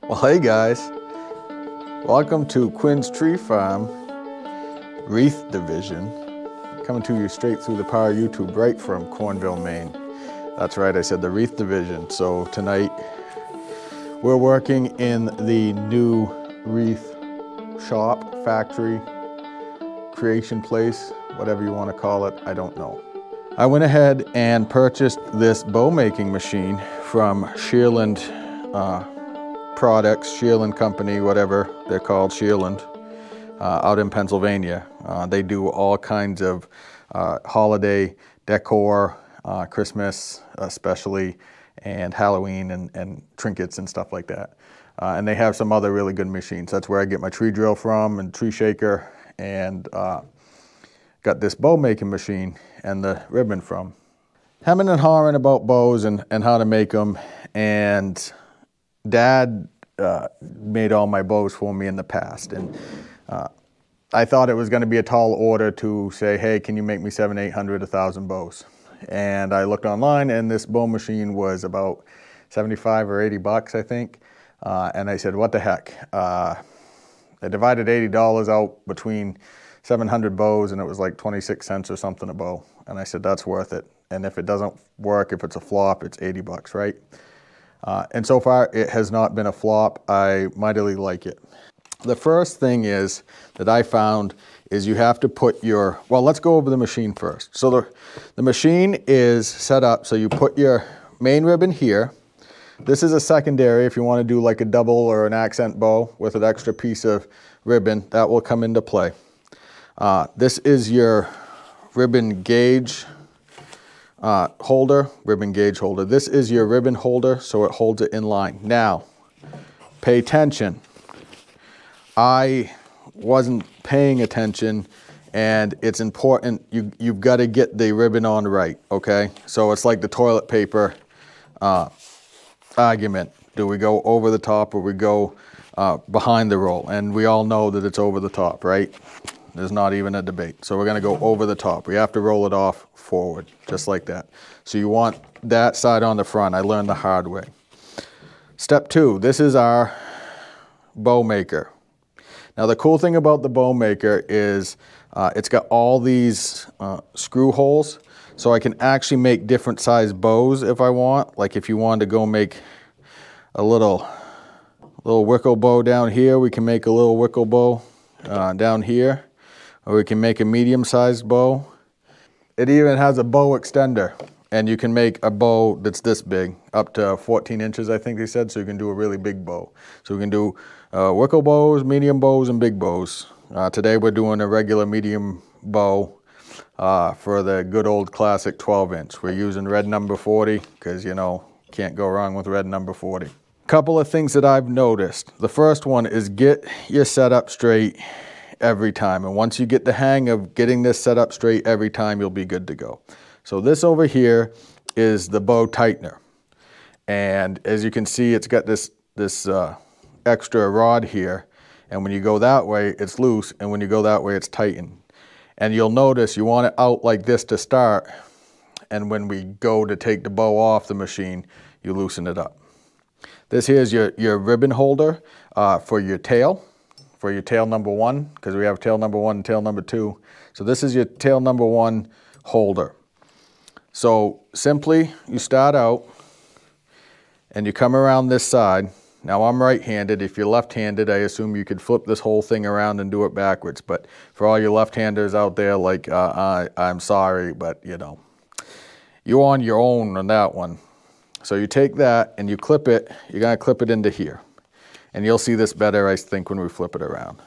Well, hey guys, welcome to Quinn's Tree Farm Wreath Division. Coming to you straight through the power of YouTube, right from Cornville, Maine. That's right, I said the Wreath Division. So tonight we're working in the new wreath shop, factory, creation place, whatever you want to call it, I don't know. I went ahead and purchased this bow making machine from Sheerlund Products, Sheerlund Company, whatever they're called, Sheerlund, out in Pennsylvania. They do all kinds of holiday decor, Christmas especially, and Halloween and trinkets and stuff like that. And they have some other really good machines. That's where I get my tree drill from and tree shaker, and got this bow making machine and the ribbon from. Hemming and hawing about bows and how to make them, and Dad made all my bows for me in the past, and I thought it was going to be a tall order to say, hey, can you make me 700, 800, 1,000 bows? And I looked online, and this bow machine was about 75 or 80 bucks, I think. And I said, what the heck? I divided $80 out between 700 bows, and it was like 26 cents or something a bow. And I said, that's worth it. And if it doesn't work, if it's a flop, it's 80 bucks, right? And so far, it has not been a flop. I mightily like it. The first thing is that I found is you have to put your, well, let's go over the machine first. So the machine is set up so you put your main ribbon here. This is a secondary if you want to do like a double or an accent bow with an extra piece of ribbon. That will come into play. This is your ribbon gauge holder, ribbon gauge holder. This is your ribbon holder, so it holds it in line. Now, pay attention. I wasn't paying attention, and it's important. You've got to get the ribbon on right, okay? So it's like the toilet paper argument. Do we go over the top or we go behind the roll? And we all know that it's over the top, right? There's not even a debate. So we're gonna go over the top. We have to roll it off forward, just like that. So you want that side on the front. I learned the hard way. Step 2, this is our bow maker. Now the cool thing about the bow maker is it's got all these screw holes, so I can actually make different size bows if I want. Like if you wanted to go make a little wickle bow down here, we can make a little wickle bow down here. Or we can make a medium-sized bow. It even has a bow extender, and you can make a bow that's this big, up to 14 inches, I think they said, so you can do a really big bow. So we can do wickle bows, medium bows, and big bows. Today we're doing a regular medium bow for the good old classic 12-inch. We're using red number 40, because, you know, can't go wrong with red number 40. Couple of things that I've noticed. The first one is get your setup straight every time, and once you get the hang of getting this set up straight every time, you'll be good to go. So this over here is the bow tightener, and as you can see, it's got this extra rod here, and when you go that way it's loose, and when you go that way it's tightened. And you'll notice you want it out like this to start, and when we go to take the bow off the machine, you loosen it up. This here is your ribbon holder for your tail. For your tail number 1, because we have tail number 1 and tail number 2. So this is your tail number 1 holder. So simply you start out and you come around this side. Now I'm right-handed. If you're left-handed, I assume you could flip this whole thing around and do it backwards. But for all your left-handers out there, like I'm sorry, but you know, you're on your own on that one. So you take that and you clip it. You're gonna clip it into here. And you'll see this better, I think, when we flip it around.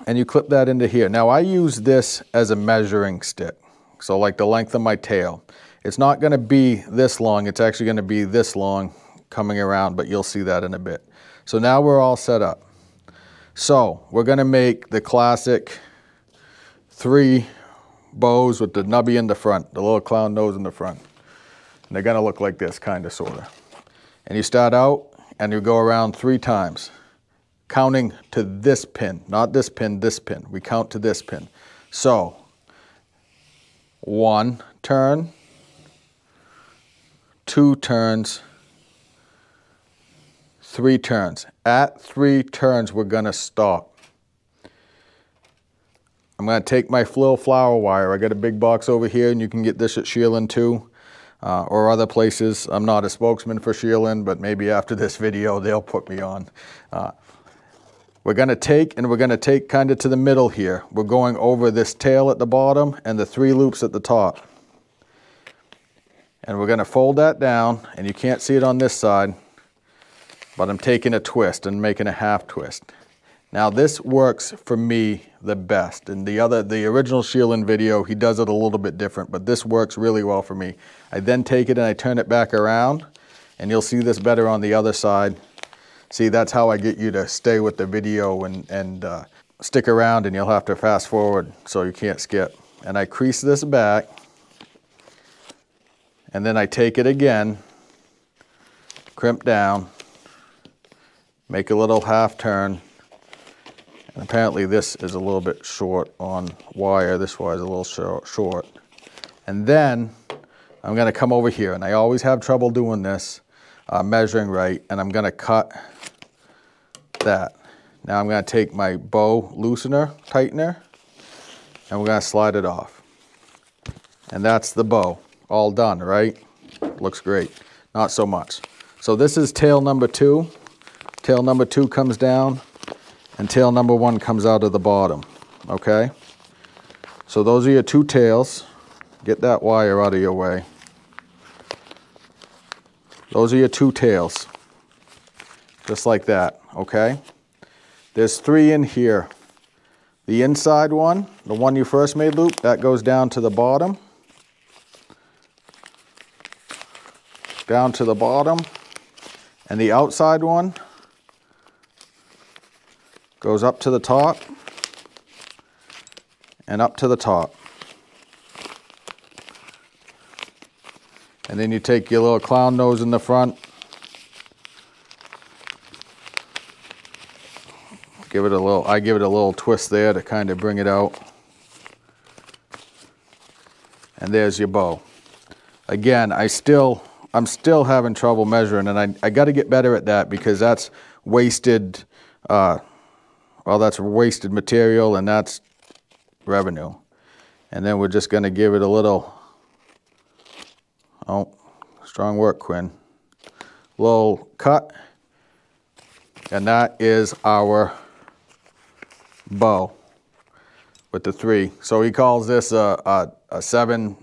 And you clip that into here. Now I use this as a measuring stick. So like the length of my tail. It's not gonna be this long, it's actually gonna be this long coming around, but you'll see that in a bit. So now we're all set up. So we're gonna make the classic 3 bows with the nubby in the front, the little clown nose in the front. And they're gonna look like this, kinda, sorta. And you start out, and you go around 3 times, counting to this pin, not this pin, this pin. We count to this pin. So, 1 turn, 2 turns, 3 turns. At 3 turns, we're gonna stop. I'm gonna take my little flower wire. I got a big box over here, and you can get this at Sheerlund too, or other places. I'm not a spokesman for Sheerlund, but maybe after this video, they'll put me on. We're gonna take kind of to the middle here. We're going over this tail at the bottom and the 3 loops at the top. And we're gonna fold that down, and you can't see it on this side, but I'm taking a twist and making a half twist. Now this works for me the best. In the original Sheerlund video, he does it a little bit different, but this works really well for me. I then take it and I turn it back around, and you'll see this better on the other side. See, that's how I get you to stay with the video and stick around, and you'll have to fast forward so you can't skip. And I crease this back, and then I take it again, crimp down, make a little half turn. And apparently this is a little bit short on wire. This wire is a little short. And then I'm gonna come over here, and I always have trouble doing this, measuring right, and I'm gonna cut that. Now I'm gonna take my bow loosener, tightener, and we're gonna slide it off. And that's the bow, all done, right? Looks great. Not so much. So this is tail number 2. Tail number 2 comes down, and tail number 1 comes out of the bottom, okay? So those are your 2 tails. Get that wire out of your way. Those are your 2 tails, just like that, okay? There's 3 in here. The inside one, the one you first made loop, that goes down to the bottom. Down to the bottom. And the outside one goes up to the top and up to the top. And then you take your little clown nose in the front, I give it a little twist there to kind of bring it out. And there's your bow. Again, I'm still having trouble measuring, and I got to get better at that, because that's wasted, that's wasted material, and that's revenue. And then we're just going to give it a little, strong work, Quinn. Little cut, and that is our bow with the 3. So he calls this a 7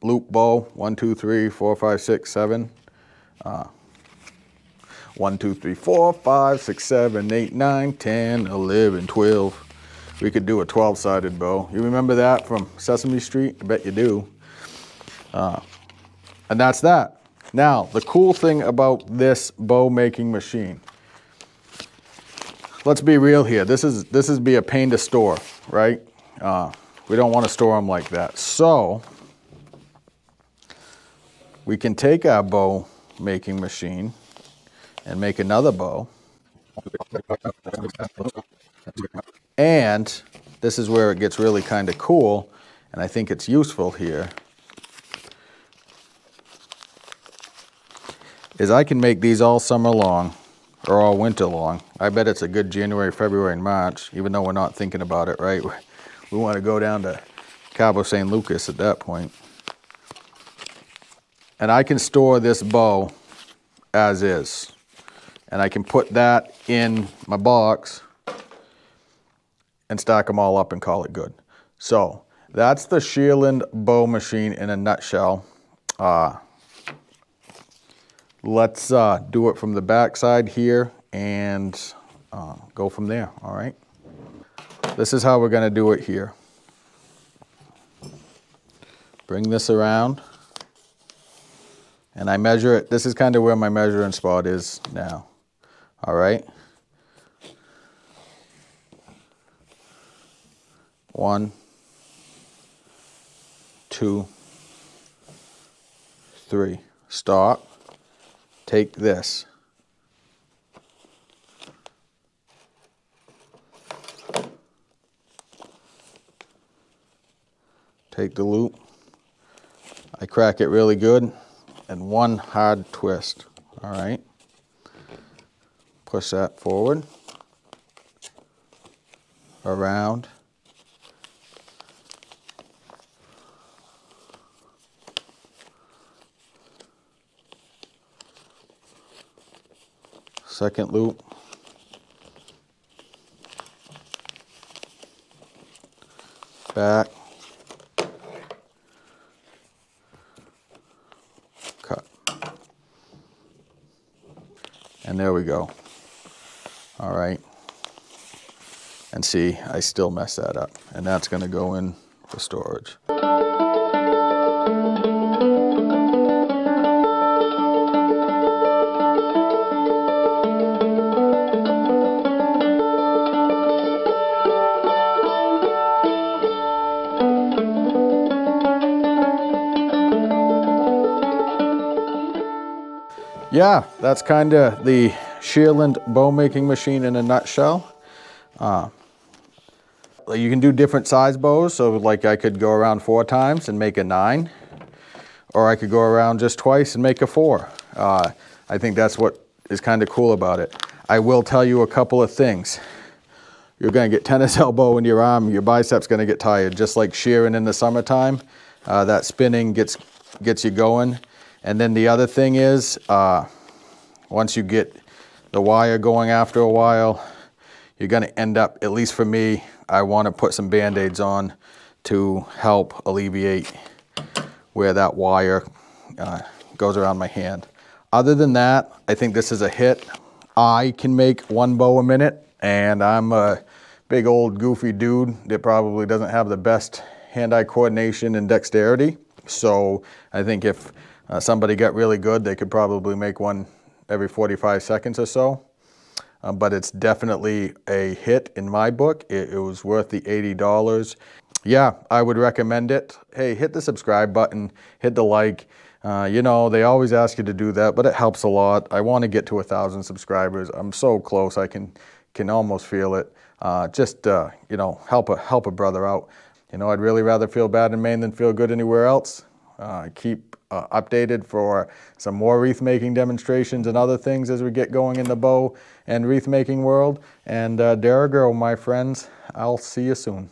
loop bow. 1, 2, 3, 4, 5, 6, 7. 1, 2, 3, 4, 5, 6, 7, 8, 9, 10, 11, 12. We could do a 12-sided bow. You remember that from Sesame Street? I bet you do. And that's that. Now, the cool thing about this bow making machine, let's be real here. This is be a pain to store, right? We don't want to store them like that. So we can take our bow making machine and make another bow. And this is where it gets really kind of cool, and I think it's useful here, is I can make these all summer long or all winter long. I bet it's a good January, February, and March, even though we're not thinking about it, right? We want to go down to Cabo San Lucas at that point. And I can store this bow as is. And I can put that in my box and stack them all up and call it good. So that's the Sheerlund Bow Machine in a nutshell. Let's do it from the back side here and go from there, all right? This is how we're gonna do it here. Bring this around, and I measure it. This is kind of where my measuring spot is now, all right? 1, 2, 3, stop. Take this. Take the loop. I crack it really good, and one hard twist, all right? Push that forward, around. Second loop. Back. Cut. And there we go. All right. And see, I still mess that up. And that's going to go in for storage. Yeah, that's kind of the Sheerlund bow making machine in a nutshell. You can do different size bows, so like I could go around 4 times and make a 9, or I could go around just twice and make a 4. I think that's what is kind of cool about it. I will tell you a couple of things. You're going to get tennis elbow in your arm, your bicep's going to get tired, just like shearing in the summertime. That spinning gets you going. And then the other thing is, once you get the wire going after a while, you're going to end up, at least for me, I want to put some Band-Aids on to help alleviate where that wire goes around my hand. Other than that, I think this is a hit. I can make 1 bow a minute, and I'm a big old goofy dude that probably doesn't have the best hand-eye coordination and dexterity. So I think if somebody got really good, they could probably make one every 45 seconds or so. But it's definitely a hit in my book. It was worth the $80. Yeah, I would recommend it. Hey, hit the subscribe button, hit the like. You know, they always ask you to do that, but it helps a lot. I want to get to 1,000 subscribers. I'm so close, I can almost feel it. You know, help a brother out. You know, I'd really rather feel bad in Maine than feel good anywhere else. Keep updated for some more wreath making demonstrations and other things as we get going in the bow and wreath making world. And Daragirl, my friends, I'll see you soon.